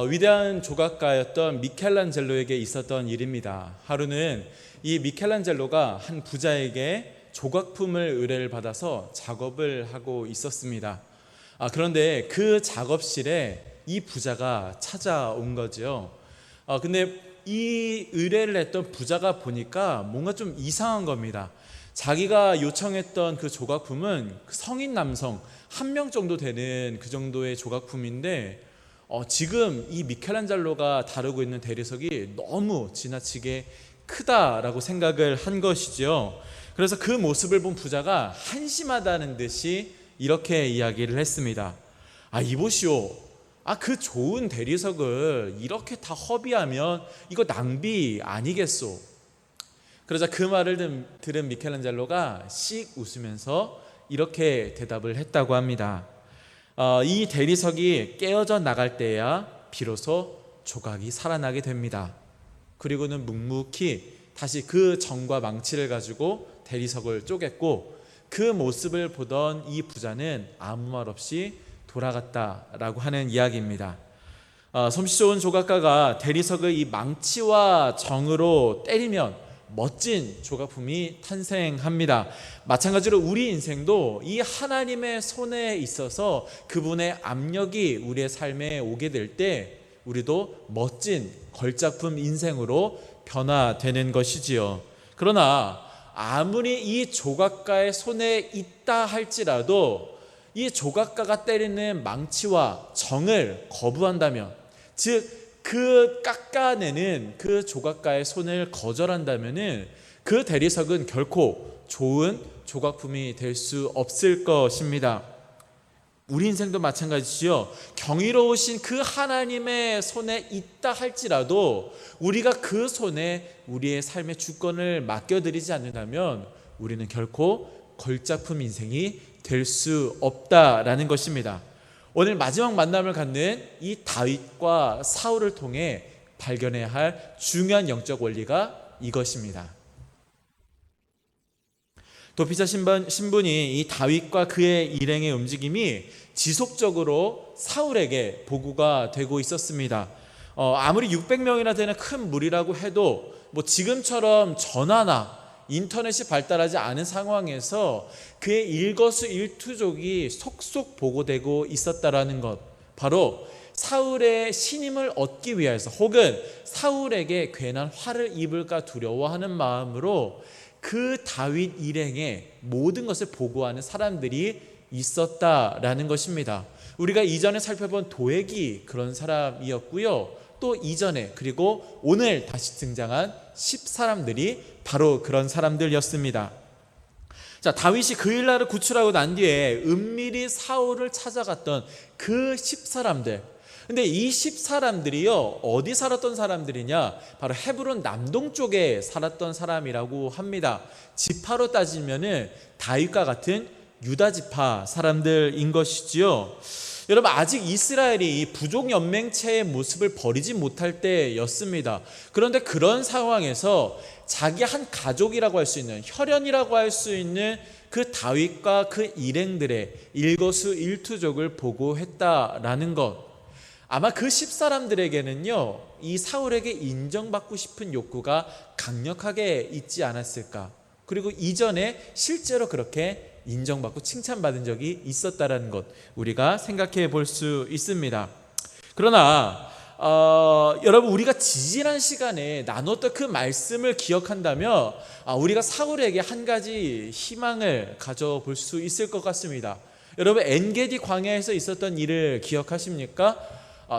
위대한 조각가였던 미켈란젤로에게 있었던 일입니다. 하루는 이 미켈란젤로가 한 부자에게 조각품을 의뢰를 받아서 작업을 하고 있었습니다. 그런데 그 작업실에 이 부자가 찾아온 거죠. 근데 이 의뢰를 했던 부자가 보니까 뭔가 좀 이상한 겁니다. 자기가 요청했던 그 조각품은 성인 남성 한 명 정도 되는 그 정도의 조각품인데 지금 이 미켈란젤로가 다루고 있는 대리석이 너무 지나치게 크다라고 생각을 한 것이죠. 그래서 그 모습을 본 부자가 한심하다는 듯이 이렇게 이야기를 했습니다. 이보시오. 그 좋은 대리석을 이렇게 다 허비하면 이거 낭비 아니겠소? 그러자 그 말을 들은 미켈란젤로가 씩 웃으면서 이렇게 대답을 했다고 합니다. 이 대리석이 깨어져 나갈 때야 비로소 조각이 살아나게 됩니다. 그리고는 묵묵히 다시 그 정과 망치를 가지고 대리석을 쪼갰고 그 모습을 보던 이 부자는 아무 말 없이 돌아갔다라고 하는 이야기입니다. 솜씨 좋은 조각가가 대리석을 이 망치와 정으로 때리면 멋진 조각품이 탄생합니다. 마찬가지로 우리 인생도 이 하나님의 손에 있어서 그분의 압력이 우리의 삶에 오게 될 때 우리도 멋진 걸작품 인생으로 변화되는 것이지요. 그러나 아무리 이 조각가의 손에 있다 할지라도 이 조각가가 때리는 망치와 정을 거부한다면, 즉 그 깎아내는 그 조각가의 손을 거절한다면 그 대리석은 결코 좋은 조각품이 될 수 없을 것입니다. 우리 인생도 마찬가지죠. 경이로우신 그 하나님의 손에 있다 할지라도 우리가 그 손에 우리의 삶의 주권을 맡겨드리지 않는다면 우리는 결코 걸작품 인생이 될 수 없다라는 것입니다. 오늘 마지막 만남을 갖는 이 다윗과 사울을 통해 발견해야 할 중요한 영적 원리가 이것입니다. 도피자 신분이 이 다윗과 그의 일행의 움직임이 지속적으로 사울에게 보고가 되고 있었습니다. 아무리 600명이나 되는 큰 무리라고 해도 지금처럼 전화나 인터넷이 발달하지 않은 상황에서 그의 일거수일투족이 속속 보고되고 있었다라는 것, 바로 사울의 신임을 얻기 위해서 혹은 사울에게 괜한 화를 입을까 두려워하는 마음으로 그 다윗 일행의 모든 것을 보고하는 사람들이 있었다라는 것입니다. 우리가 이전에 살펴본 도액이 그런 사람이었고요. 또 이전에 그리고 오늘 다시 등장한 10사람들이 바로 그런 사람들이었습니다. 자, 다윗이 그 일날을 구출하고 난 뒤에 은밀히 사울을 찾아갔던 그 10사람들. 근데 이 10사람들이요, 어디 살았던 사람들이냐? 바로 헤브론 남동쪽에 살았던 사람이라고 합니다. 지파로 따지면은 다윗과 같은 유다 지파 사람들인 것이지요. 여러분, 아직 이스라엘이 부족 연맹체의 모습을 버리지 못할 때였습니다. 그런데 그런 상황에서 자기 한 가족이라고 할 수 있는, 혈연이라고 할 수 있는 그 다윗과 그 일행들의 일거수일투족을 보고했다라는 것, 아마 그 10사람들에게는요 이 사울에게 인정받고 싶은 욕구가 강력하게 있지 않았을까. 그리고 이전에 실제로 그렇게 인정받고 칭찬받은 적이 있었다라는 것, 우리가 생각해 볼 수 있습니다. 그러나 여러분, 우리가 지지난 시간에 나눴던 그 말씀을 기억한다면 우리가 사울에게 한 가지 희망을 가져볼 수 있을 것 같습니다. 여러분, 엔게디 광야에서 있었던 일을 기억하십니까?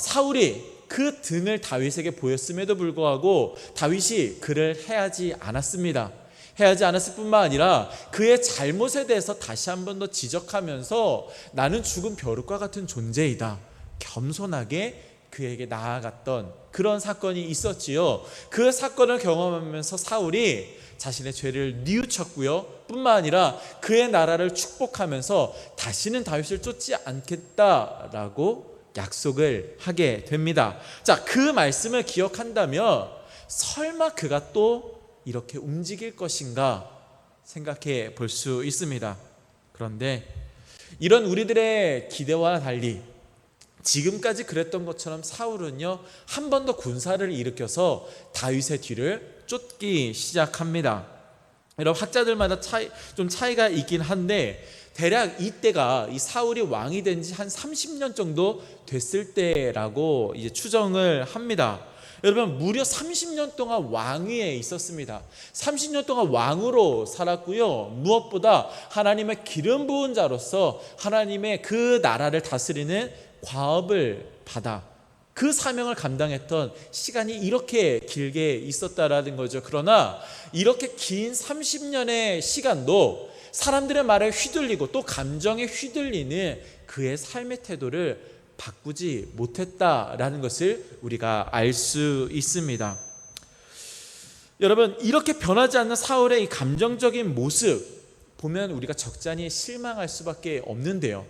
사울이 그 등을 다윗에게 보였음에도 불구하고 다윗이 그를 해하지 않았습니다. 해하지 않았을 뿐만 아니라 그의 잘못에 대해서 다시 한 번 더 지적하면서 나는 죽은 벼룩과 같은 존재이다, 겸손하게 그에게 나아갔던 그런 사건이 있었지요. 그 사건을 경험하면서 사울이 자신의 죄를 뉘우쳤고요, 뿐만 아니라 그의 나라를 축복하면서 다시는 다윗을 쫓지 않겠다라고 약속을 하게 됩니다. 자, 그 말씀을 기억한다면 설마 그가 또 이렇게 움직일 것인가 생각해 볼 수 있습니다. 그런데 이런 우리들의 기대와 달리 지금까지 그랬던 것처럼 사울은요 한 번 더 군사를 일으켜서 다윗의 뒤를 쫓기 시작합니다. 여러분 학자들마다 차이가 있긴 한데 대략 이때가 이 사울이 왕이 된 지 한 30년 정도 됐을 때라고 이제 추정을 합니다. 여러분 무려 30년 동안 왕위에 있었습니다. 30년 동안 왕으로 살았고요. 무엇보다 하나님의 기름 부은 자로서 하나님의 그 나라를 다스리는 과업을 받아 그 사명을 감당했던 시간이 이렇게 길게 있었다라는 거죠. 그러나 이렇게 긴 30년의 시간도 사람들의 말에 휘둘리고 또 감정에 휘둘리는 그의 삶의 태도를 바꾸지 못했다라는 것을 우리가 알 수 있습니다. 여러분 이렇게 변하지 않는 사울의 이 감정적인 모습 보면 우리가 적잖이 실망할 수밖에 없는데요.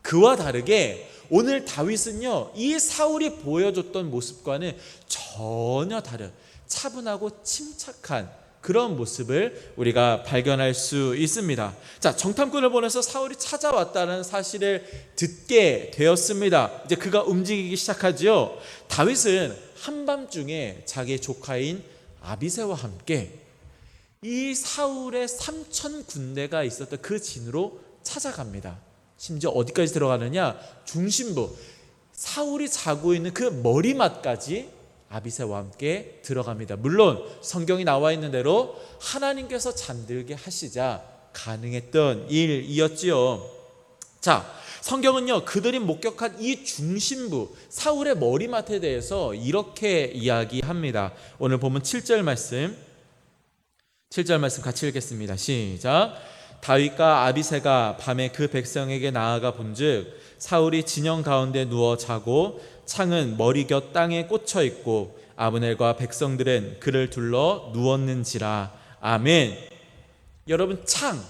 그와 다르게 오늘 다윗은요 이 사울이 보여줬던 모습과는 전혀 다른 차분하고 침착한 그런 모습을 우리가 발견할 수 있습니다. 자, 정탐꾼을 보내서 사울이 찾아왔다는 사실을 듣게 되었습니다. 이제 그가 움직이기 시작하죠. 다윗은 한밤중에 자기 조카인 아비새와 함께 이 사울의 3천 군대가 있었던 그 진으로 찾아갑니다. 심지어 어디까지 들어가느냐? 중심부 사울이 자고 있는 그 머리맡까지 아비새와 함께 들어갑니다. 물론 성경이 나와 있는 대로 하나님께서 잠들게 하시자 가능했던 일이었지요. 자, 성경은요 그들이 목격한 이 중심부 사울의 머리맡에 대해서 이렇게 이야기합니다. 오늘 보면 7절 말씀 같이 읽겠습니다. 시작. 다윗과 아비새가 밤에 그 백성에게 나아가 본즉 사울이 진영 가운데 누워 자고 창은 머리곁 땅에 꽂혀 있고 아브넬과 백성들은 그를 둘러 누웠는지라. 아멘. 여러분 창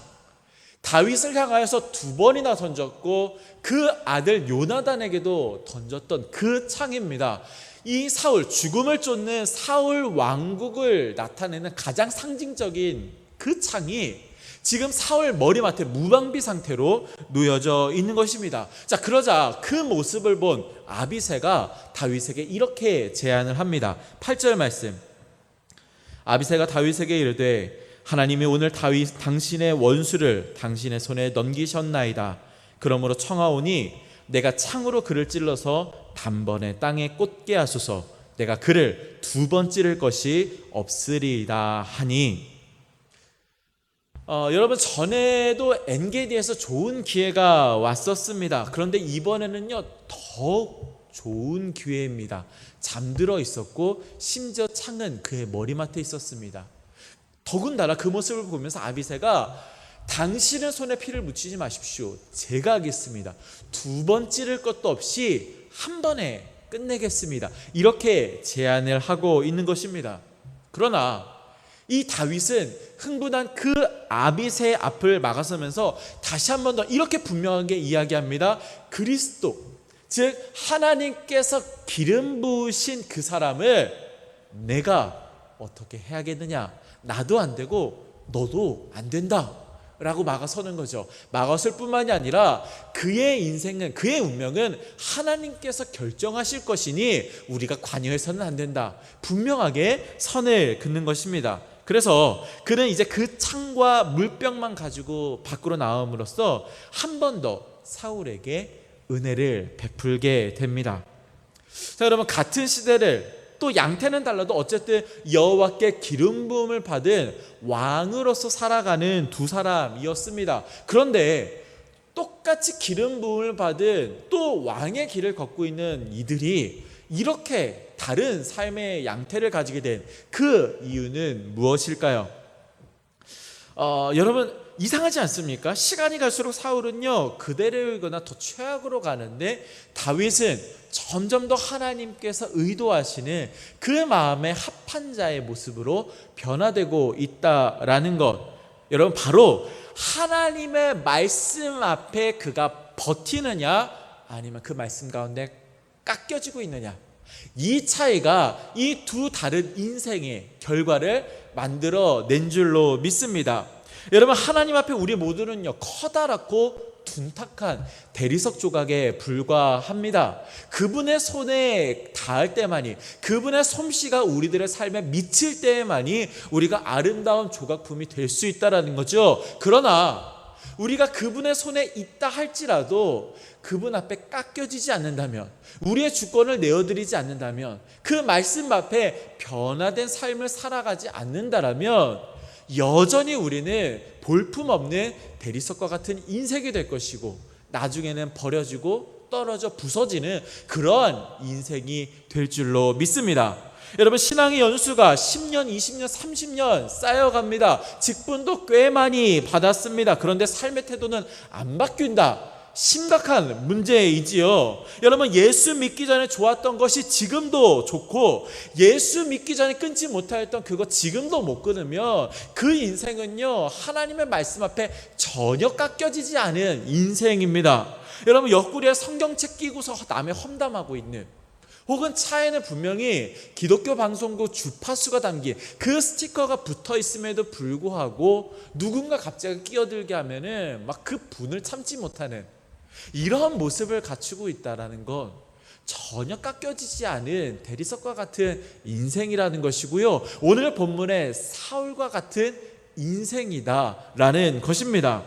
다윗을 향하여서 2번이나 던졌고 그 아들 요나단에게도 던졌던 그 창입니다. 이 사울 죽음을 쫓는 사울 왕국을 나타내는 가장 상징적인 그 창이 지금 사울 머리맡에 무방비 상태로 놓여져 있는 것입니다. 자, 그러자 그 모습을 본 아비새가 다윗에게 이렇게 제안을 합니다. 8절 말씀. 아비새가 다윗에게 이르되 하나님이 오늘 당신의 원수를 당신의 손에 넘기셨나이다. 그러므로 청하오니 내가 창으로 그를 찔러서 단번에 땅에 꽂게 하소서. 내가 그를 2번 찌를 것이 없으리이다 하니. 여러분 전에도 엔게디에서 좋은 기회가 왔었습니다. 그런데 이번에는요 더욱 좋은 기회입니다. 잠들어 있었고 심지어 창은 그의 머리맡에 있었습니다. 더군다나 그 모습을 보면서 아비새가 당신의 손에 피를 묻히지 마십시오. 제가 하겠습니다. 2번 찌를 것도 없이 한 번에 끝내겠습니다. 이렇게 제안을 하고 있는 것입니다. 그러나 이 다윗은 흥분한 그 아비새의 앞을 막아서면서 다시 한 번 더 이렇게 분명하게 이야기합니다. 그리스도, 즉 하나님께서 기름 부으신 그 사람을 내가 어떻게 해야겠느냐? 나도 안 되고 너도 안 된다 라고 막아서는 거죠. 막았을 뿐만이 아니라 그의 인생은, 그의 운명은 하나님께서 결정하실 것이니 우리가 관여해서는 안 된다. 분명하게 선을 긋는 것입니다. 그래서 그는 이제 그 창과 물병만 가지고 밖으로 나옴으로써 한 번 더 사울에게 은혜를 베풀게 됩니다. 자, 여러분 같은 시대를 또 양태는 달라도 어쨌든 여호와께 기름 부음을 받은 왕으로서 살아가는 두 사람이었습니다. 그런데 똑같이 기름 부음을 받은 또 왕의 길을 걷고 있는 이들이 이렇게 다른 삶의 양태를 가지게 된 그 이유는 무엇일까요? 여러분 이상하지 않습니까? 시간이 갈수록 사울은요 그대로 이거나 더 최악으로 가는데 다윗은 점점 더 하나님께서 의도하시는 그 마음에 합한 자의 모습으로 변화되고 있다라는 것. 여러분 바로 하나님의 말씀 앞에 그가 버티느냐 아니면 그 말씀 가운데 깎여지고 있느냐, 이 차이가 이 두 다른 인생의 결과를 만들어낸 줄로 믿습니다. 여러분 하나님 앞에 우리 모두는요 커다랗고 둔탁한 대리석 조각에 불과합니다. 그분의 손에 닿을 때만이, 그분의 솜씨가 우리들의 삶에 미칠 때만이 우리가 아름다운 조각품이 될 수 있다는 거죠. 그러나 우리가 그분의 손에 있다 할지라도 그분 앞에 깎여지지 않는다면, 우리의 주권을 내어드리지 않는다면, 그 말씀 앞에 변화된 삶을 살아가지 않는다라면 여전히 우리는 볼품없는 대리석과 같은 인생이 될 것이고, 나중에는 버려지고 떨어져 부서지는 그러한 인생이 될 줄로 믿습니다. 여러분, 신앙의 연수가 10년, 20년, 30년 쌓여갑니다. 직분도 꽤 많이 받았습니다. 그런데 삶의 태도는 안 바뀐다. 심각한 문제이지요. 여러분, 예수 믿기 전에 좋았던 것이 지금도 좋고, 예수 믿기 전에 끊지 못하였던 그거 지금도 못 끊으면 그 인생은요, 하나님의 말씀 앞에 전혀 깎여지지 않은 인생입니다. 여러분, 옆구리에 성경책 끼고서 남의 험담하고 있는, 혹은 차에는 분명히 기독교 방송국 주파수가 담긴 그 스티커가 붙어 있음에도 불구하고 누군가 갑자기 끼어들게 하면은 막 그 분을 참지 못하는 이러한 모습을 갖추고 있다는 건 전혀 깎여지지 않은 대리석과 같은 인생이라는 것이고요. 오늘 본문의 사울과 같은 인생이다라는 것입니다.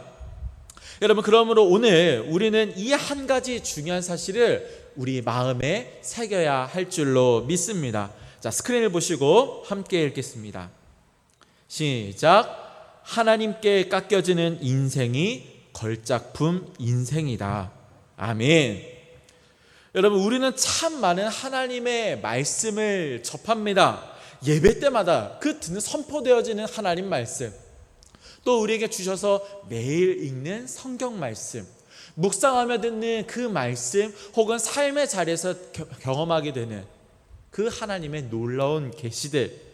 여러분, 그러므로 오늘 우리는 이 한 가지 중요한 사실을 우리 마음에 새겨야 할 줄로 믿습니다. 자, 스크린을 보시고 함께 읽겠습니다. 시작. 하나님께 깎여지는 인생이 걸작품 인생이다. 아멘. 여러분, 우리는 참 많은 하나님의 말씀을 접합니다. 예배 때마다 그 듣는 선포되어지는 하나님 말씀, 또 우리에게 주셔서 매일 읽는 성경 말씀, 묵상하며 듣는 그 말씀, 혹은 삶의 자리에서 경험하게 되는 그 하나님의 놀라운 계시들.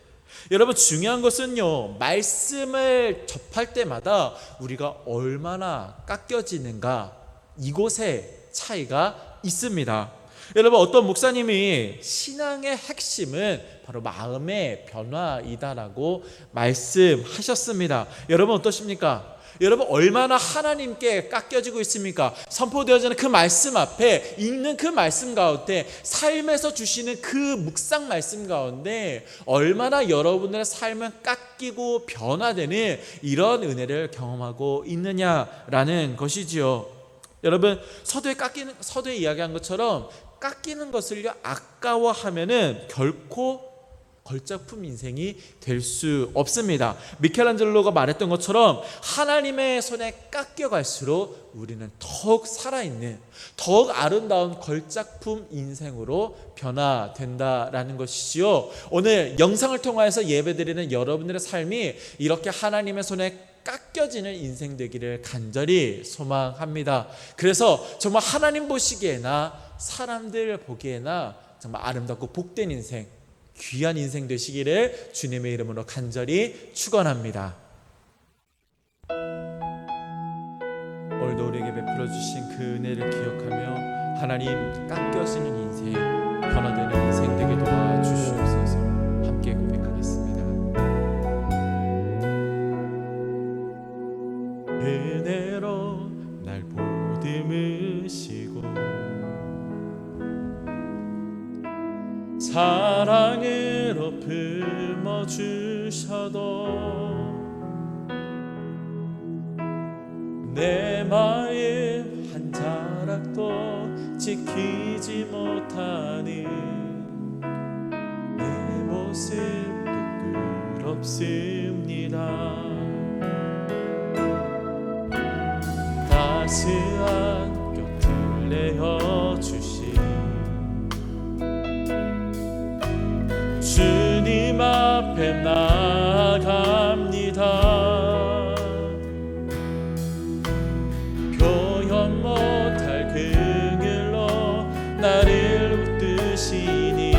여러분, 중요한 것은요, 말씀을 접할 때마다 우리가 얼마나 깎여지는가, 이곳에 차이가 있습니다. 여러분, 어떤 목사님이 신앙의 핵심은 바로 마음의 변화이다라고 말씀하셨습니다. 여러분, 어떠십니까? 여러분, 얼마나 하나님께 깎여지고 있습니까? 선포되어지는 그 말씀 앞에, 읽는 그 말씀 가운데, 삶에서 주시는 그 묵상 말씀 가운데 얼마나 여러분들의 삶은 깎이고 변화되는 이런 은혜를 경험하고 있느냐라는 것이지요. 여러분, 서두에 이야기한 것처럼 깎이는 것을요, 아까워하면은 결코 걸작품 인생이 될 수 없습니다. 미켈란젤로가 말했던 것처럼 하나님의 손에 깎여갈수록 우리는 더욱 살아있는, 더욱 아름다운 걸작품 인생으로 변화된다라는 것이지요. 오늘 영상을 통하여서 예배드리는 여러분들의 삶이 이렇게 하나님의 손에 깎여지는 인생 되기를 간절히 소망합니다. 그래서 정말 하나님 보시기에나 사람들 보기에나 정말 아름답고 복된 인생, 귀한 인생 되시기를 주님의 이름으로 간절히 축원합니다. 오늘도 우리에게 베풀어 주신 그 은혜를 기억하며 하나님, 깎여지는 인생, 변화되는 인생 되게 도와주시옵소서. 함께 고백하겠습니다. 은혜로 날 보듬으시고 사랑으로 품어주셔도 내 마음 한 자락도 지키지 못하는 내 모습 부끄럽습니다. 따스한 곁을 내어주신 주님 앞에 나아갑니다. 표현 못할 긍휼로 나를 웃으시니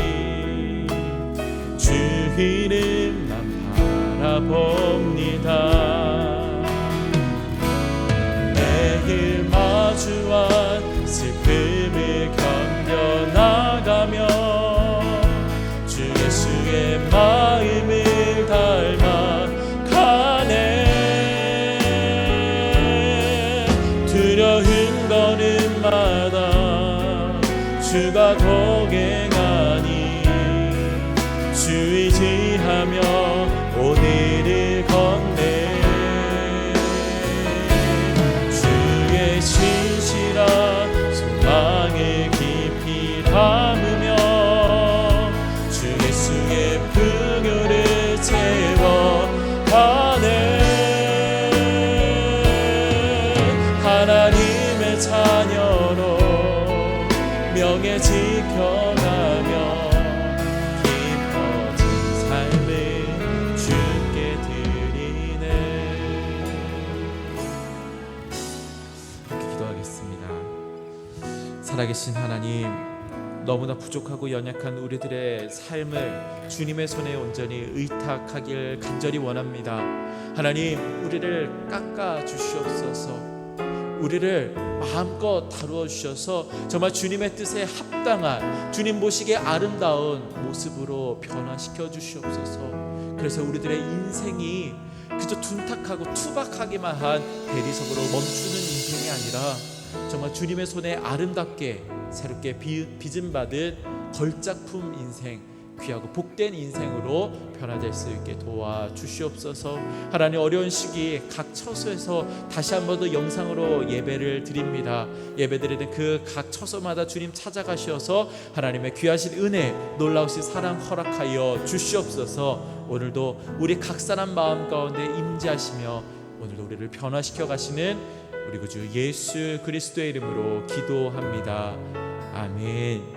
주 이름만 바라봅니다. 매일 마주한 슬픔을 견뎌나가며 예수의 마음을 닮아 가네. 두려움 동행하니 주 의지하며 오늘을 걷네. 주의 신실한 소망을 깊이 담으며 주 예수의 풍요를 채워가네. 하나님의 자녀로 명예 지켜가며 깊어진 삶을 주께 드리네. 함께 기도하겠습니다. 살아계신 하나님, 너무나 부족하고 연약한 우리들의 삶을 주님의 손에 온전히 의탁하길 간절히 원합니다. 하나님, 우리를 깎아 주시옵소서. 우리를 마음껏 다루어 주셔서 정말 주님의 뜻에 합당한, 주님 보시기에 아름다운 모습으로 변화시켜 주시옵소서. 그래서 우리들의 인생이 그저 둔탁하고 투박하기만 한 대리석으로 멈추는 인생이 아니라 정말 주님의 손에 아름답게 새롭게 빚음받은 걸작품 인생, 귀하고 복된 인생으로 변화될 수 있게 도와주시옵소서. 하나님, 어려운 시기 각 처소에서 다시 한 번 더 영상으로 예배를 드립니다. 예배드리는 그 각 처소마다 주님 찾아가셔서 하나님의 귀하신 은혜, 놀라우신 사랑 허락하여 주시옵소서. 오늘도 우리 각 사람 마음 가운데 임재하시며 오늘도 우리를 변화시켜 가시는 우리 구주 예수 그리스도의 이름으로 기도합니다. 아멘.